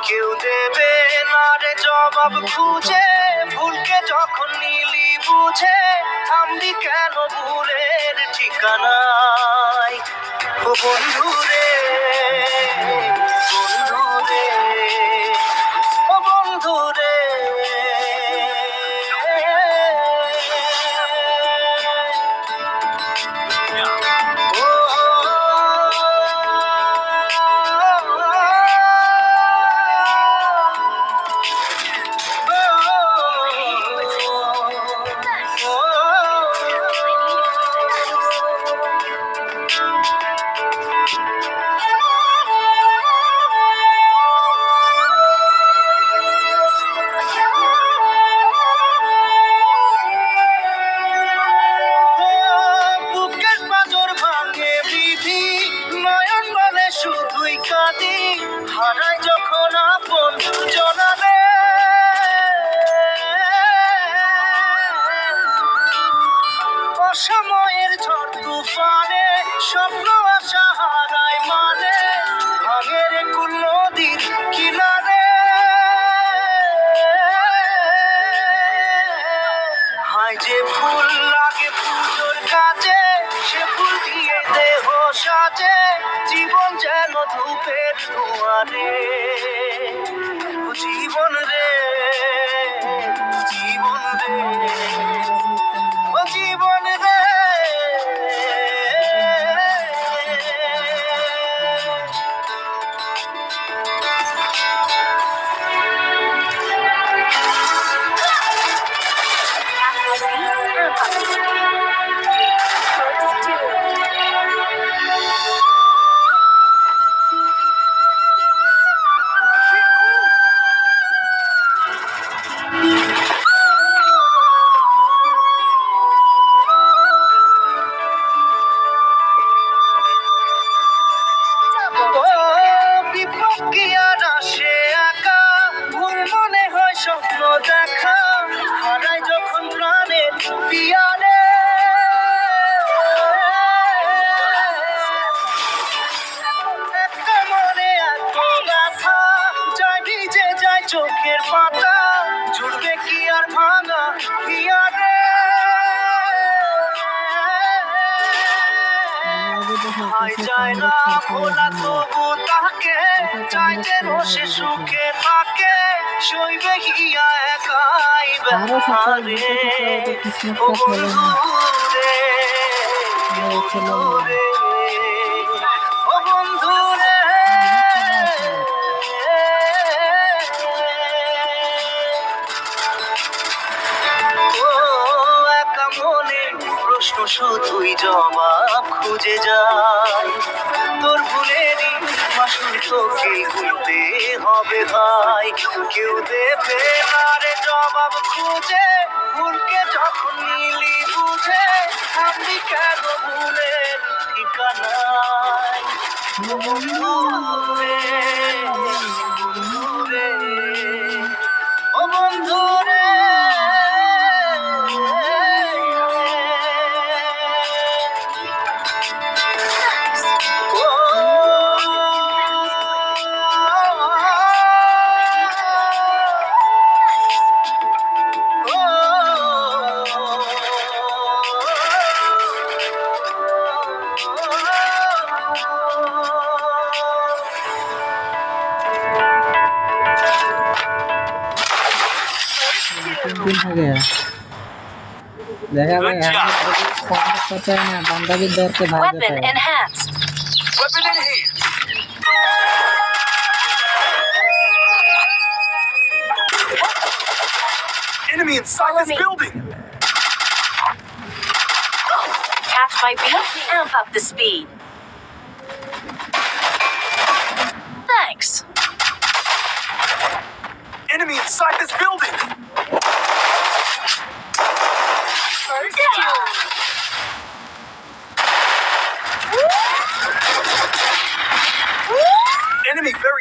কেউ দেবে না রে জবাব খুঁজে, ভুলকে যখন নিলি বুঝে থামবি কেন ভুলের ঠিকানায়। ও বন্ধু রে, বন্ধু রে, ও বন্ধু রে, হারাই যখন আপন জনারে, অসময়ের ঝড় তুফানে স্বপ্ন আশা হারায় মানে, ভাঙের কুল নদীর কিনারে। হায় যে ফুল লাগে পুজোর কাজে, সে ফুল দিয়ে দেহ সাজে, জীবন যেন ধূপের দুয়ারে। ও জীবন রে, জীবন রে, ও জীবন রে, স্বপ্ন দেখা হারাই যখন প্রাণের পিয়ারে। একটা মনে এত ব্যথা যায় ভিজে যায় চোখের পাতা, জুড়বে কি আর ভাঙা পিয়ারে। হায় যায় না ভোলা তবু তাকে, চাই যেন সে সুখে থাকে, সইবে গিয়া একাই ব্যথারে। ও বন্ধু রে, বন্ধু রে, ও বন্ধু রে, ও একা মনে প্রশ্ন শুধুই জবাব খুঁজে যায়। তোর ভুলেরই মাসুল তোকে গুনতে হবে ভাই, কেউ দেবে না রে জবাব খুঁজে, ভুলকে যখন নিলি বুঝে থামবি কেন ভুলের ঠিকানায়। ও বন্ধু রে, বন্ধু রে, ও বন্ধু রে, देखा भाई पता है ना बंदा भी दौड़ के भाग जाता है। Enemy in inside Follow this me. building. Catch my beat, amp up the speed. Thanks. Enemy inside this building. First down. Enemy very